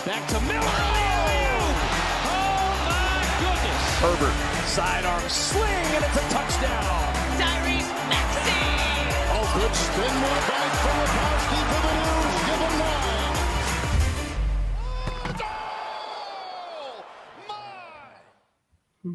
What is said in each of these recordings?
Back to Miller. Oh, my goodness. Herbert. Sidearm sling, and it's a touchdown. Tyrese Maxey. Oh, good spin move back from Rapowski for the news. Give him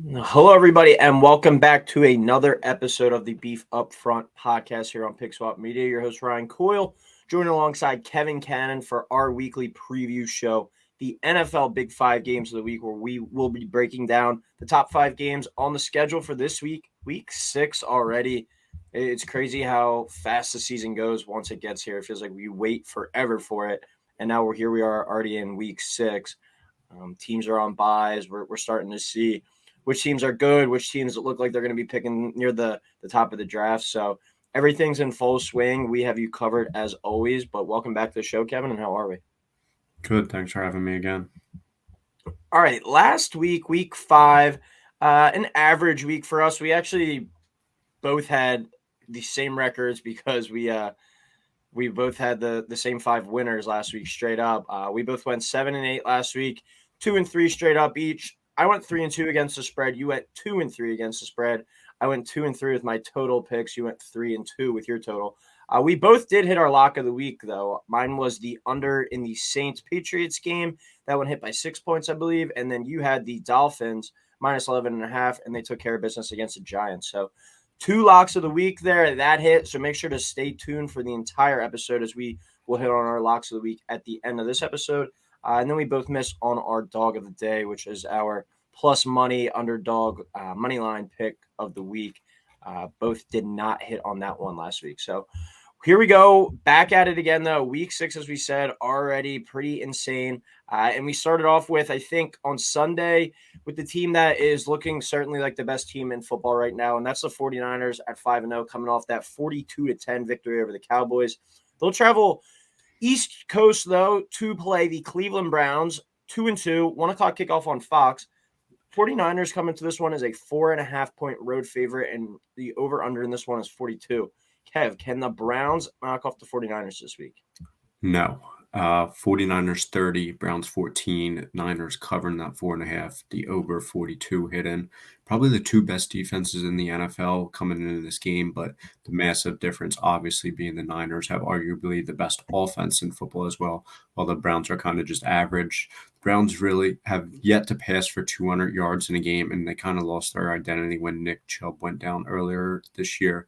9. Hello, everybody, and welcome back to another episode of the Beef Up Front podcast here on Pick Swap Media. Your host, Ryan Coyle, joined alongside Kevin Cannon for our weekly preview show, the NFL Big 5 games of the week, where we will be breaking down the top 5 games on the schedule for this week, week 6 already. It's crazy how fast the season goes once it gets here. It feels like we wait forever for it, and now we are already in week 6. Teams are on buys. We're starting to see which teams are good, which teams look like they're going to be picking near the top of the draft. So everything's in full swing. We have you covered as always, but welcome back to the show, Kevin, and how are we? Good. Thanks for having me again. All right. Last week, week 5, an average week for us. We actually both had the same records because we both had the same 5 winners last week straight up. We both went 7-8 last week, 2-3 straight up each. I went 3-2 against the spread. You went 2-3 against the spread. I went 2-3 with my total picks. You went 3-2 with your total. We both did hit our lock of the week, though. Mine was the under in the Saints-Patriots game. That one hit by 6 points, I believe. And then you had the Dolphins minus 11.5, and they took care of business against the Giants. So 2 locks of the week there. That hit. So make sure to stay tuned for the entire episode as we will hit on our locks of the week at the end of this episode. And then we both missed on our dog of the day, which is our plus money underdog money line pick of the week. Both did not hit on that one last week. So here we go. Back at it again, though. Week 6, as we said, already pretty insane. And we started off with, I think, on Sunday with the team that is looking certainly like the best team in football right now, and that's the 49ers at 5-0, coming off that 42-10 victory over the Cowboys. They'll travel East Coast, though, to play the Cleveland Browns, 2-2, 1 o'clock kickoff on Fox. 49ers coming to this one as a 4.5-point road favorite, and the over-under in this one is 42. Kev, can the Browns knock off the 49ers this week? No. 49ers 30, Browns 14, Niners covering that 4.5, the over 42 hidden. Probably the 2 best defenses in the NFL coming into this game, but the massive difference obviously being the Niners have arguably the best offense in football as well, while the Browns are kind of just average. The Browns really have yet to pass for 200 yards in a game, and they kind of lost their identity when Nick Chubb went down earlier this year.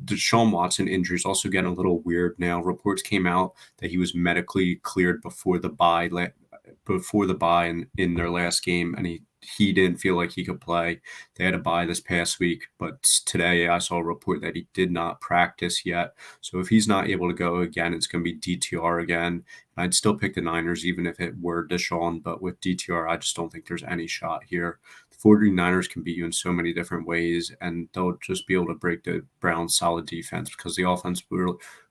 Deshaun Watson injury is also getting a little weird now. Reports came out that he was medically cleared before the bye in their last game, and he didn't feel like he could play. They had a bye this past week, but today I saw a report that he did not practice yet. So if he's not able to go again, it's going to be DTR again. I'd still pick the Niners even if it were Deshaun, but with DTR, I just don't think there's any shot here. 49ers can beat you in so many different ways, and they'll just be able to break the Browns' solid defense because the offense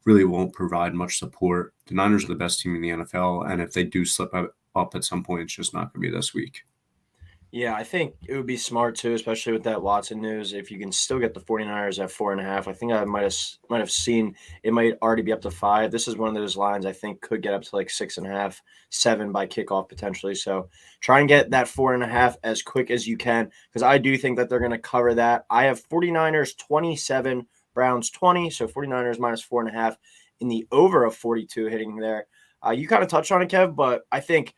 really won't provide much support. The Niners are the best team in the NFL, and if they do slip up at some point, it's just not going to be this week. Yeah, I think it would be smart too, especially with that Watson news. If you can still get the 49ers at 4.5, I think I might have seen it might already be up to 5. This is one of those lines I think could get up to like 6.5, 7 by kickoff potentially. So try and get that 4.5 as quick as you can, because I do think that they're going to cover that. I have 49ers 27, Browns 20, so 49ers minus 4.5 in the over of 42 hitting there. You kind of touched on it, Kev, but I think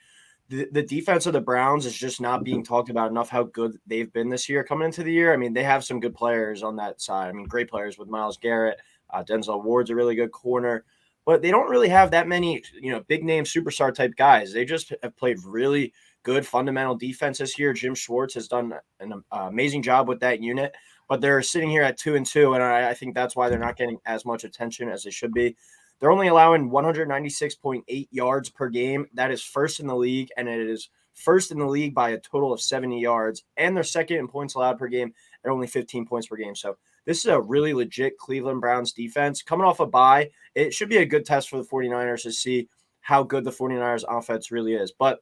the defense of the Browns is just not being talked about enough how good they've been this year coming into the year. I mean, they have some good players on that side. I mean, great players with Myles Garrett. Denzel Ward's a really good corner. But they don't really have that many, big-name superstar type guys. They just have played really good fundamental defense this year. Jim Schwartz has done an amazing job with that unit. But they're sitting here at 2-2, and I think that's why they're not getting as much attention as they should be. They're only allowing 196.8 yards per game. That is first in the league, and it is first in the league by a total of 70 yards. And they're second in points allowed per game at only 15 points per game. So this is a really legit Cleveland Browns defense. Coming off a bye, it should be a good test for the 49ers to see how good the 49ers offense really is. But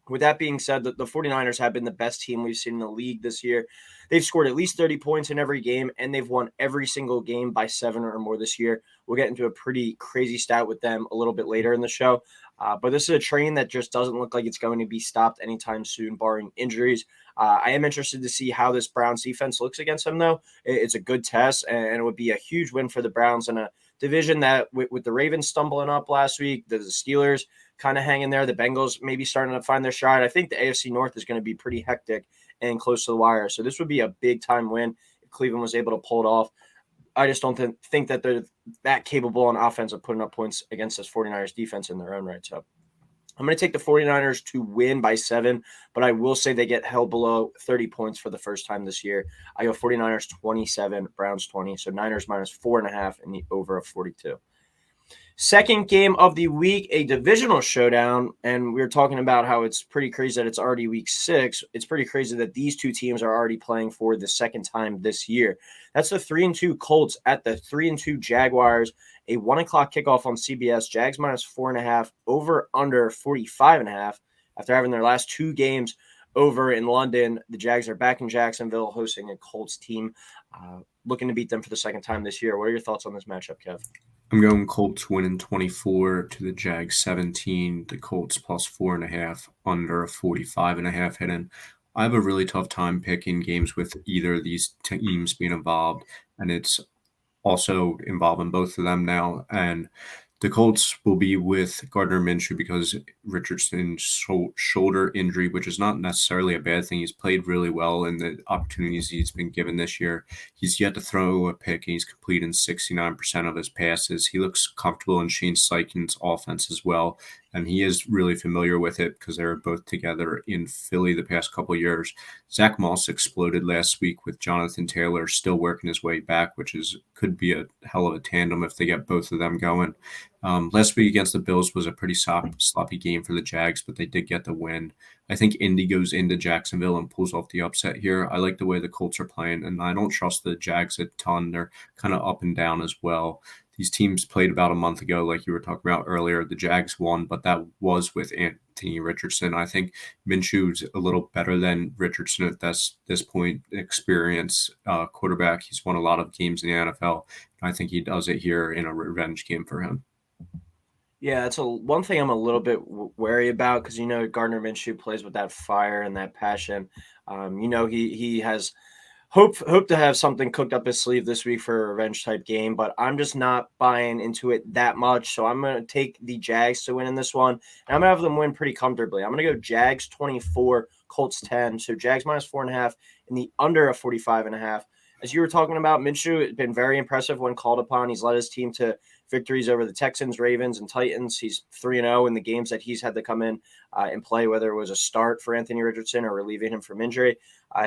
With that being said, the 49ers have been the best team we've seen in the league this year. They've scored at least 30 points in every game, and they've won every single game by 7 or more this year. We'll get into a pretty crazy stat with them a little bit later in the show. But this is a train that just doesn't look like it's going to be stopped anytime soon, barring injuries. I am interested to see how this Browns defense looks against them, though. It's a good test, and it would be a huge win for the Browns in a division that, with the Ravens stumbling up last week, the Steelers kind of hanging there, the Bengals maybe starting to find their stride. I think the AFC North is going to be pretty hectic and close to the wire. So this would be a big-time win if Cleveland was able to pull it off. I just don't think that they're that capable on offense of putting up points against this 49ers defense in their own right. So I'm going to take the 49ers to win by 7, but I will say they get held below 30 points for the first time this year. I go 49ers 27, Browns 20. So Niners minus 4.5 in the over of 42. Second game of the week, a divisional showdown, and we were talking about how it's pretty crazy that it's already week 6. It's pretty crazy that these two teams are already playing for the second time this year. That's the 3-2 Colts at the 3-2 Jaguars, a 1 o'clock kickoff on CBS. Jags minus 4.5, over under 45.5. After having their last 2 games over in London, the Jags are back in Jacksonville hosting a Colts team, looking to beat them for the second time this year. What are your thoughts on this matchup, Kev? I'm going Colts winning 24 to the Jags 17. The Colts plus 4.5, under a 45.5 hidden. I have a really tough time picking games with either of these teams being involved, and it's also involving both of them now. And the Colts will be with Gardner Minshew because Richardson's shoulder injury, which is not necessarily a bad thing. He's played really well in the opportunities he's been given this year. He's yet to throw a pick, and he's completing 69% of his passes. He looks comfortable in Shane Steichen's offense as well, and he is really familiar with it because they were both together in Philly the past couple of years. Zach Moss exploded last week with Jonathan Taylor still working his way back, which could be a hell of a tandem if they get both of them going. Last week against the Bills was a pretty sloppy game for the Jags, but they did get the win. I think Indy goes into Jacksonville and pulls off the upset here. I like the way the Colts are playing, and I don't trust the Jags a ton. They're kind of up and down as well. These teams played about a month ago, like you were talking about earlier. The Jags won, but that was with Anthony Richardson. I think Minshew's a little better than Richardson at this point. Experience quarterback. He's won a lot of games in the NFL. I think he does it here in a revenge game for him. Yeah, that's one thing I'm a little bit wary about because, Gardner Minshew plays with that fire and that passion. He has hope to have something cooked up his sleeve this week for a revenge type game, but I'm just not buying into it that much. So I'm going to take the Jags to win in this one, and I'm going to have them win pretty comfortably. I'm going to go Jags 24, Colts 10. So Jags minus 4.5 in the under of 45.5. As you were talking about, Minshew has been very impressive when called upon. He's led his team to victories over the Texans, Ravens, and Titans. He's 3-0 in the games that he's had to come in and play, whether it was a start for Anthony Richardson or relieving him from injury.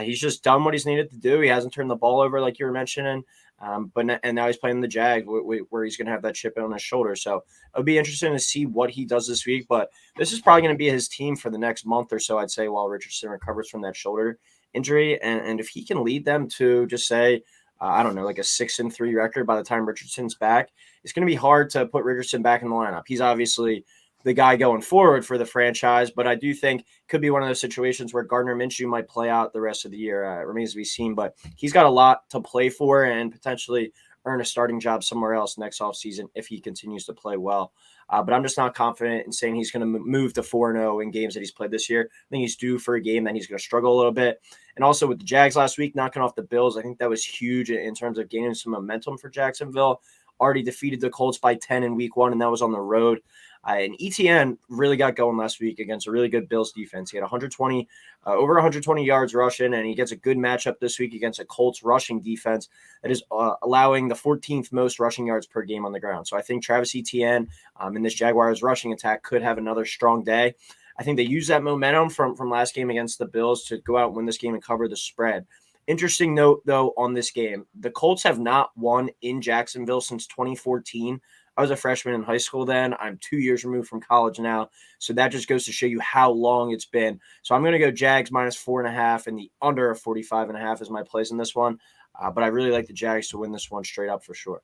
He's just done what he's needed to do. He hasn't turned the ball over like you were mentioning, and now he's playing the Jag where he's going to have that chip on his shoulder. So it'll be interesting to see what he does this week, but this is probably going to be his team for the next month or so, I'd say, while Richardson recovers from that shoulder injury. And if he can lead them to just say, like a 6-3 record by the time Richardson's back, it's going to be hard to put Richardson back in the lineup. He's obviously the guy going forward for the franchise, but I do think it could be one of those situations where Gardner Minshew might play out the rest of the year. It remains to be seen, but he's got a lot to play for and potentially earn a starting job somewhere else next offseason if he continues to play well. But I'm just not confident in saying he's going to move to 4-0 in games that he's played this year. I think he's due for a game that he's going to struggle a little bit. And also with the Jags last week, knocking off the Bills, I think that was huge in terms of gaining some momentum for Jacksonville. Already defeated the Colts by 10 in week 1, and that was on the road. And ETN really got going last week against a really good Bills defense. He had over 120 yards rushing, and he gets a good matchup this week against a Colts rushing defense that is allowing the 14th most rushing yards per game on the ground. So I think Travis Etienne in this Jaguars rushing attack could have another strong day. I think they use that momentum from last game against the Bills to go out and win this game and cover the spread. Interesting note, though, on this game, the Colts have not won in Jacksonville since 2014. I was a freshman in high school then. I'm 2 years removed from college now. So that just goes to show you how long it's been. So I'm going to go Jags minus 4.5 and the under of 45.5 is my plays in this one. But I really like the Jags to win this one straight up for sure.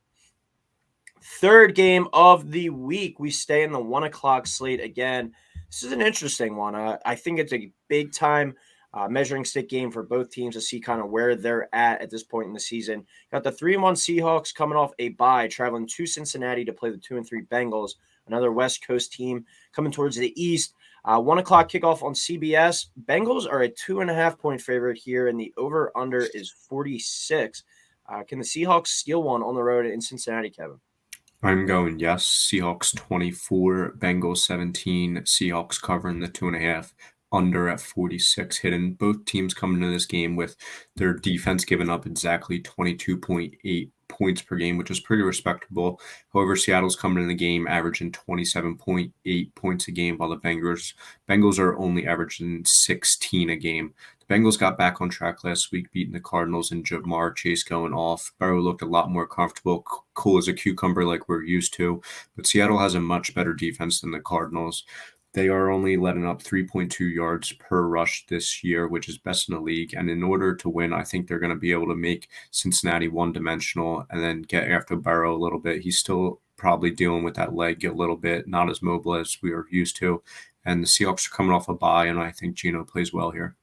Third game of the week. We stay in the 1 o'clock slate again. This is an interesting one. I think it's a big time measuring stick game for both teams to see kind of where they're at this point in the season. Got the 3-1 Seahawks coming off a bye, traveling to Cincinnati to play the 2-3 Bengals, another West Coast team coming towards the East. 1 o'clock kickoff on CBS. Bengals are a 2.5-point favorite here, and the over/under is 46. Can the Seahawks steal one on the road in Cincinnati, Kevin? I'm going yes. Seahawks 24, Bengals 17. Seahawks covering the 2.5, under at 46 hidden. Both teams coming into this game with their defense giving up exactly 22.8 points per game, which is pretty respectable. However, Seattle's coming in the game averaging 27.8 points a game, while the Bengals are only averaging 16 a game. The Bengals got back on track last week, beating the Cardinals and Jamar Chase going off. Burrow looked a lot more comfortable, cool as a cucumber like we're used to. But Seattle has a much better defense than the Cardinals. They are only letting up 3.2 yards per rush this year, which is best in the league. And in order to win, I think they're going to be able to make Cincinnati one-dimensional and then get after Burrow a little bit. He's still probably dealing with that leg a little bit, not as mobile as we are used to. And the Seahawks are coming off a bye, and I think Geno plays well here.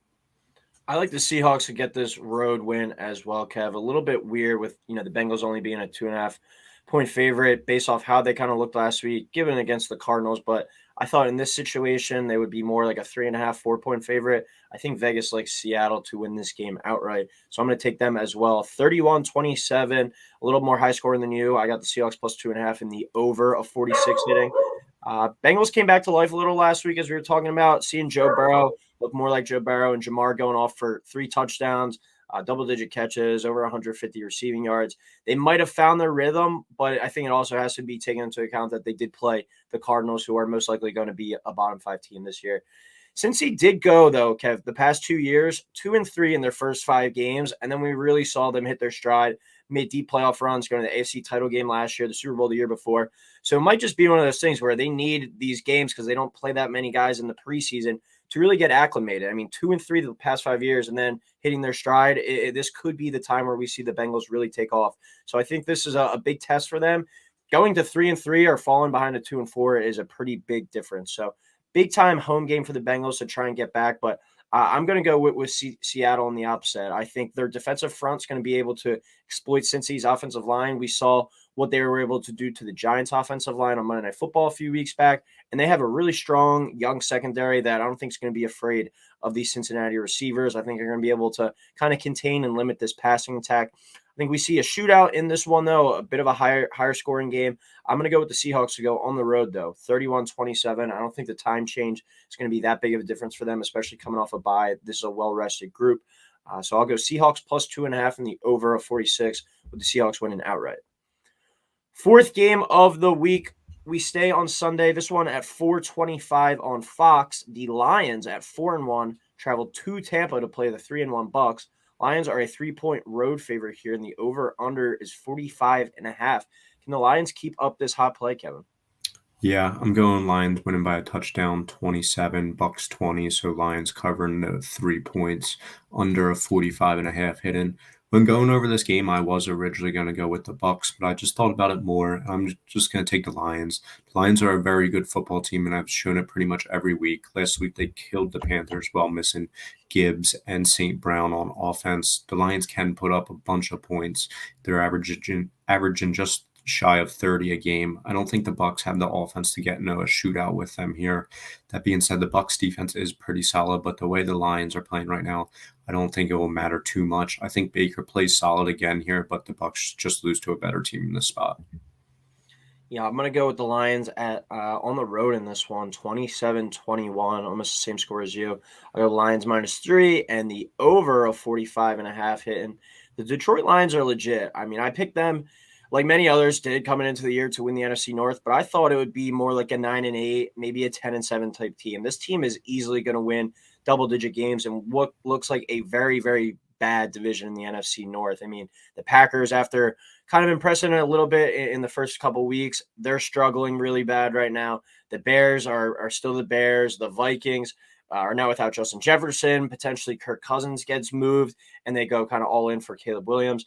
I like the Seahawks to get this road win as well, Kev. A little bit weird with, the Bengals only being a 2.5-point favorite based off how they kind of looked last week, given against the Cardinals. But I thought in this situation, they would be more like a 3.5, 4-point favorite. I think Vegas likes Seattle to win this game outright. So I'm going to take them as well. 31-27, a little more high scoring than you. I got the Seahawks plus 2.5 in the over of 46 hitting. Bengals came back to life a little last week, as we were talking about, seeing Joe Burrow look more like Joe Burrow and Jamar going off for 3 touchdowns, double-digit catches, over 150 receiving yards. They might have found their rhythm, but I think it also has to be taken into account that they did play the Cardinals, who are most likely going to be a bottom 5 team this year. Since he did go, though, Kev, the past 2 years, 2-3 in their first 5 games, and then we really saw them hit their stride, made deep playoff runs, going to the AFC title game last year, the Super Bowl the year before. So it might just be one of those things where they need these games because they don't play that many guys in the preseason to really get acclimated. I mean, 2-3 the past 5 years and then hitting their stride, this could be the time where we see the Bengals really take off. So I think this is a big test for them. Going to 3-3 or falling behind a 2-4 is a pretty big difference. So big time home game for the Bengals to try and get back. But I'm going to go with Seattle on the opposite. I think their defensive front's going to be able to exploit Cincy's offensive line. We saw what they were able to do to the Giants' offensive line on Monday Night Football a few weeks back. And they have a really strong young secondary that I don't think is going to be afraid of these Cincinnati receivers. I think they're going to be able to kind of contain and limit this passing attack. I think we see a shootout in this one, though, a bit of a higher scoring game. I'm going to go with the Seahawks to go on the road, though, 31-27. I don't think the time change is going to be that big of a difference for them, especially coming off a bye. This is a well-rested group. So I'll go Seahawks plus 2.5 in the over of 46 with the Seahawks winning outright. Fourth game of the week, we stay on Sunday. This one at 4:25 on Fox. The Lions at 4-1 travel to Tampa to play the 3-1 Bucks. Lions are a 3-point road favorite here, and the over/under is 45.5. Can the Lions keep up this hot play, Kevin? Yeah, I'm going Lions winning by a touchdown, 27, Bucks 20. So Lions covering the 3 points, under a 45.5 hidden. When going over this game, I was originally going to go with the Bucks, but I just thought about it more. I'm just going to take the Lions. The Lions are a very good football team, and I've shown it pretty much every week. Last week, they killed the Panthers while missing Gibbs and St. Brown on offense. The Lions can put up a bunch of points. They're averaging just shy of 30 a game. I don't think the Bucks have the offense to get into a shootout with them here. That being said, the Bucks defense is pretty solid, but the way the Lions are playing right now, I don't think it will matter too much. I think Baker plays solid again here, but the Bucks just lose to a better team in this spot. Yeah, I'm going to go with the Lions at on the road in this one, 27-21, almost the same score as you. I go Lions -3 and the over of 45.5 hitting. The Detroit Lions are legit. I mean, I picked them like many others did coming into the year to win the NFC North, but I thought it would be more like a 9-8, maybe a 10-7 type team. This team is easily going to win double-digit games in what looks like a very, very bad division in the NFC North. I mean, the Packers, after kind of impressing a little bit in the first couple weeks, they're struggling really bad right now. The Bears are still the Bears. The Vikings are now without Justin Jefferson. Potentially Kirk Cousins gets moved, and they go kind of all in for Caleb Williams.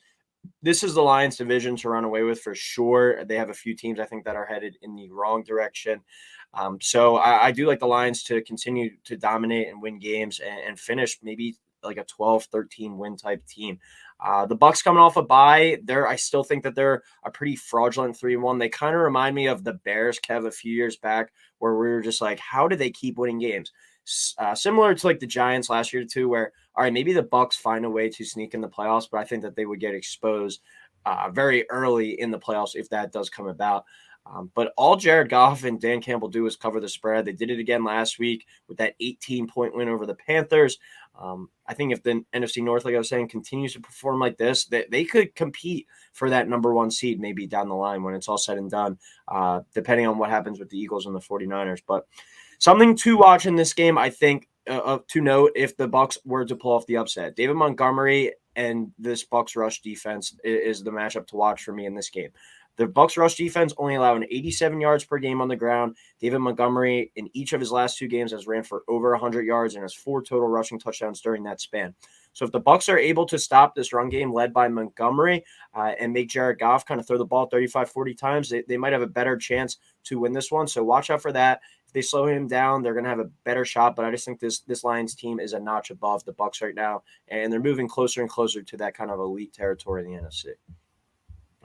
this is the Lions division to run away with for sure. They have a few teams I think that are headed in the wrong direction. So I do like the Lions to continue to dominate and win games and finish maybe like a 12-13 win type team. The Bucs coming off a bye, I still think that they're a pretty fraudulent 3-1. They kind of remind me of the Bears, Kev, a few years back, where we were just like, how do they keep winning games? Similar to like the Giants last year too, where all right, maybe the Bucs find a way to sneak in the playoffs, but I think that they would get exposed very early in the playoffs if that does come about. But all Jared Goff and Dan Campbell do is cover the spread. They did it again last week with that 18-point win over the Panthers. I think if the NFC North, like I was saying, continues to perform like this, they could compete for that number one seed maybe down the line when it's all said and done, depending on what happens with the Eagles and the 49ers. But something to watch in this game, I think, to note if the Bucs were to pull off the upset. David Montgomery and this Bucs rush defense is the matchup to watch for me in this game. The Bucs rush defense only allowing 87 yards per game on the ground. David Montgomery in each of his last 2 games has ran for over 100 yards and has 4 total rushing touchdowns during that span. So if the Bucs are able to stop this run game led by Montgomery and make Jared Goff kind of throw the ball 35, 40 times, they might have a better chance to win this one. So watch out for that. If they slow him down, they're going to have a better shot. But I just think this Lions team is a notch above the Bucs right now, and they're moving closer and closer to that kind of elite territory in the NFC.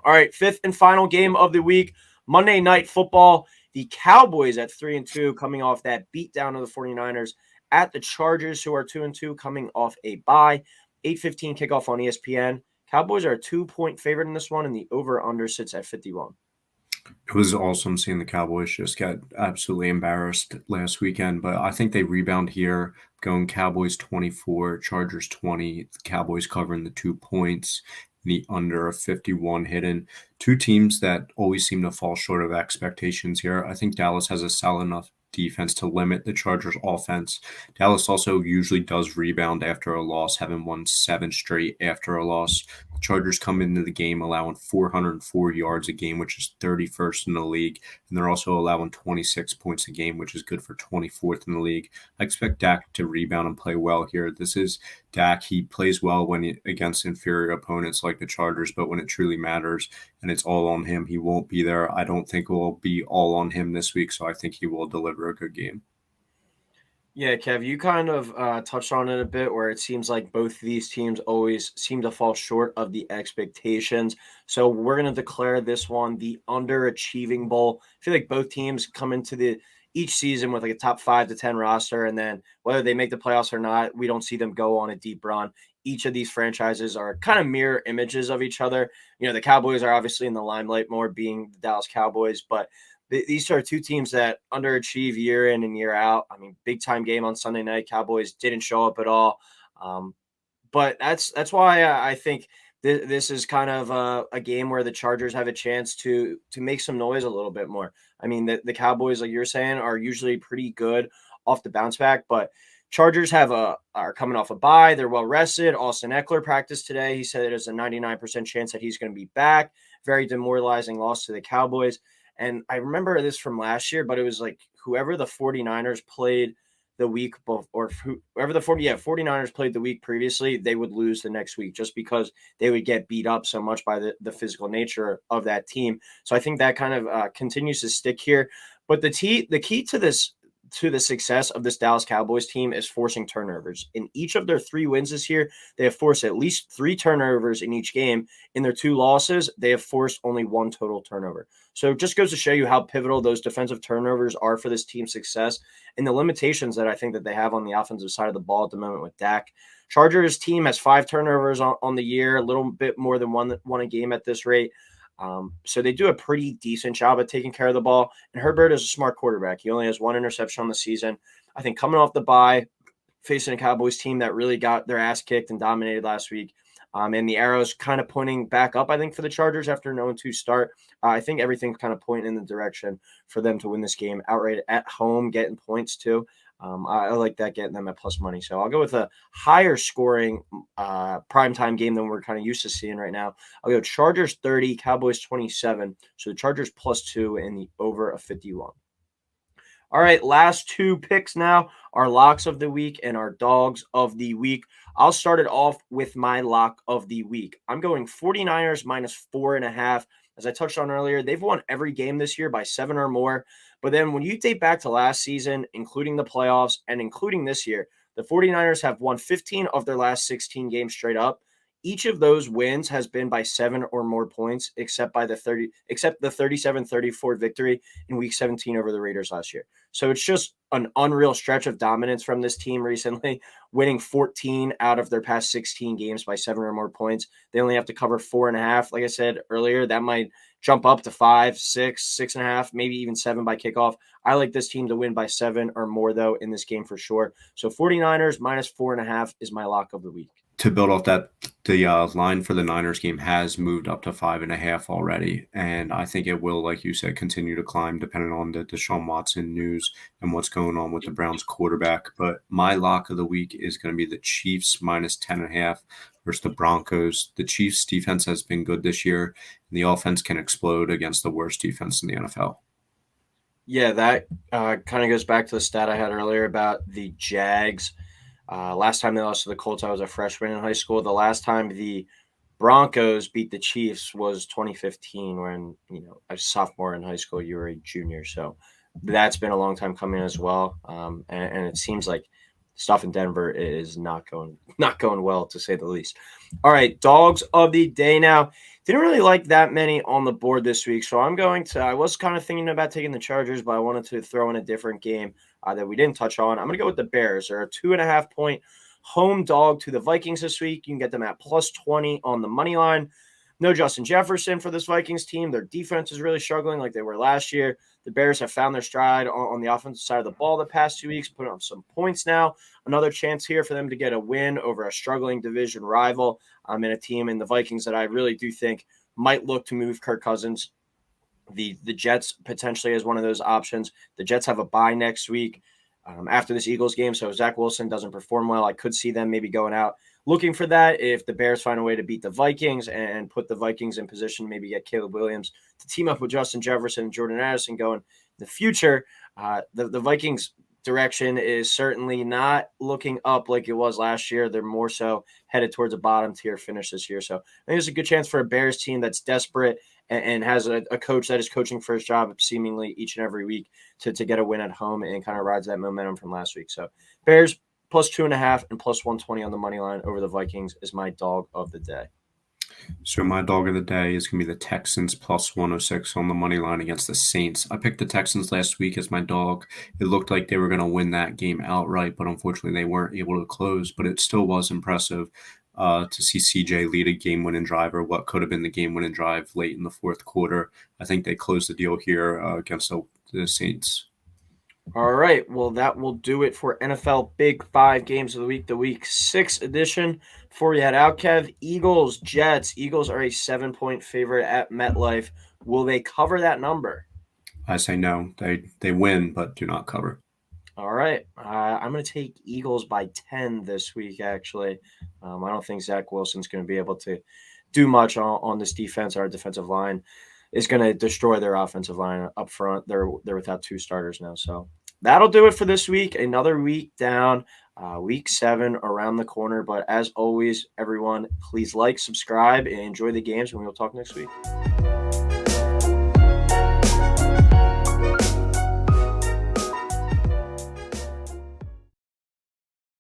All right, 5th and final game of the week, Monday Night Football. The Cowboys at 3-2 coming off that beatdown of the 49ers at the Chargers, who are 2-2 coming off a bye. 8:15 kickoff on ESPN. Cowboys are a 2-point favorite in this one, and the over-under sits at 51. It was awesome seeing the Cowboys just get absolutely embarrassed last weekend, but I think they rebound here, going Cowboys 24, Chargers 20, the Cowboys covering the 2 points, the under of 51 hidden. 2 teams that always seem to fall short of expectations here. I think Dallas has a solid enough defense to limit the Chargers offense. Dallas also usually does rebound after a loss, having won 7 straight after a loss. The Chargers come into the game allowing 404 yards a game, which is 31st in the league. And they're also allowing 26 points a game, which is good for 24th in the league. I expect Dak to rebound and play well here. This is Dak. He plays well against inferior opponents like the Chargers, but when it truly matters and it's all on him, he won't be there. I don't think it will be all on him this week, so I think he will deliver a good game. Yeah, Kev, you kind of touched on it a bit where it seems like both these teams always seem to fall short of the expectations. So we're going to declare this one the underachieving bowl. I feel like both teams come into each season with like a top 5 to 10 roster, and then whether they make the playoffs or not, we don't see them go on a deep run. Each of these franchises are kind of mirror images of each other. You know, the Cowboys are obviously in the limelight more, being the Dallas Cowboys, but these are 2 teams that underachieve year in and year out. I mean, big time game on Sunday night. Cowboys didn't show up at all. But that's why I think this is kind of a game where the Chargers have a chance to make some noise a little bit more. I mean, the Cowboys, like you're saying, are usually pretty good off the bounce back, but Chargers are coming off a bye. They're well rested. Austin Eckler practiced today. He said there's a 99% chance that he's going to be back. Very demoralizing loss to the Cowboys. And I remember this from last year, but it was like whoever the 49ers played the week before, or whoever the 49ers played the week previously, they would lose the next week just because they would get beat up so much by the physical nature of that team. So I think that kind of continues to stick here. But the key to the success of this Dallas Cowboys team is forcing turnovers. In each of their 3 wins this year, they have forced at least 3 turnovers in each game. In their 2 losses, they have forced only 1 total turnover. So it just goes to show you how pivotal those defensive turnovers are for this team's success and the limitations that I think that they have on the offensive side of the ball at the moment with Dak. Chargers team has 5 turnovers on the year, a little bit more than one a game at this rate. So they do a pretty decent job at taking care of the ball. And Herbert is a smart quarterback. He only has 1 interception on the season. I think coming off the bye, facing a Cowboys team that really got their ass kicked and dominated last week. And the arrow's kind of pointing back up, I think, for the Chargers after an 0-2 start. I think everything's kind of pointing in the direction for them to win this game outright at home, getting points too. I like that, getting them at plus money. So I'll go with a higher scoring primetime game than we're kind of used to seeing right now. I'll go Chargers 30, Cowboys 27. So the Chargers plus 2 and the over of 51. All right, last two picks now, our locks of the week and our dogs of the week. I'll start it off with my lock of the week. I'm going 49ers minus 4.5. As I touched on earlier, they've won every game this year by 7 or more. But then when you date back to last season, including the playoffs and including this year, the 49ers have won 15 of their last 16 games straight up. Each of those wins has been by 7 or more points, except the 37-34 victory in week 17 over the Raiders last year. So it's just an unreal stretch of dominance from this team recently, winning 14 out of their past 16 games by 7 or more points. They only have to cover 4.5. Like I said earlier, that might jump up to 5, 6, 6.5, maybe even 7 by kickoff. I like this team to win by 7 or more, though, in this game for sure. So 49ers minus 4.5 is my lock of the week. To build off that, the line for the Niners game has moved up to 5.5 already. And I think it will, like you said, continue to climb depending on the Deshaun Watson news and what's going on with the Browns quarterback. But my lock of the week is going to be the Chiefs minus 10.5 versus the Broncos. The Chiefs defense has been good this year, and the offense can explode against the worst defense in the NFL. Yeah, that kind of goes back to the stat I had earlier about the Jags. Last time they lost to the Colts, I was a freshman in high school. The last time the Broncos beat the Chiefs was 2015 when, I was a sophomore in high school. You were a junior. So that's been a long time coming as well. And it seems like stuff in Denver is not going well, to say the least. All right, dogs of the day now. Didn't really like that many on the board this week. So I was kind of thinking about taking the Chargers, but I wanted to throw in a different game that we didn't touch on. I'm going to go with the Bears. They're a 2.5-point home dog to the Vikings this week. You can get them at plus 20 on the money line. No Justin Jefferson for this Vikings team. Their defense is really struggling like they were last year. The Bears have found their stride on the offensive side of the ball the past 2 weeks, putting up some points now. Another chance here for them to get a win over a struggling division rival in a team in the Vikings that I really do think might look to move Kirk Cousins. The Jets potentially as one of those options. The Jets have a bye next week after this Eagles game, so if Zach Wilson doesn't perform well, I could see them maybe going out looking for that if the Bears find a way to beat the Vikings and put the Vikings in position, maybe get Caleb Williams to team up with Justin Jefferson and Jordan Addison going in the future. The Vikings direction is certainly not looking up like it was last year. They're more so headed towards a bottom tier finish this year. So I think there's a good chance for a Bears team that's desperate and has a coach that is coaching for his job seemingly each and every week to get a win at home and kind of rides that momentum from last week. So Bears plus 2.5 and plus 120 on the money line over the Vikings is my dog of the day. So my dog of the day is going to be the Texans plus 106 on the money line against the Saints. I picked the Texans last week as my dog. It looked like they were going to win that game outright, but unfortunately they weren't able to close. But it still was impressive to see CJ lead a game-winning drive, or what could have been the game-winning drive late in the fourth quarter. I think they closed the deal here against the Saints. All right, well, that will do it for NFL Big 5 games of the Week 6 edition. Before we head out, Kev, Eagles, Jets. Eagles are a 7-point favorite at MetLife. Will they cover that number? I say no. They win, but do not cover. All right, I'm going to take Eagles by 10 this week, actually. I don't think Zach Wilson's going to be able to do much on this defense. Our defensive line is going to destroy their offensive line up front. They're without 2 starters now. So that'll do it for this week. Another week down, week 7 around the corner. But as always, everyone, please like, subscribe, and enjoy the games, and we'll talk next week.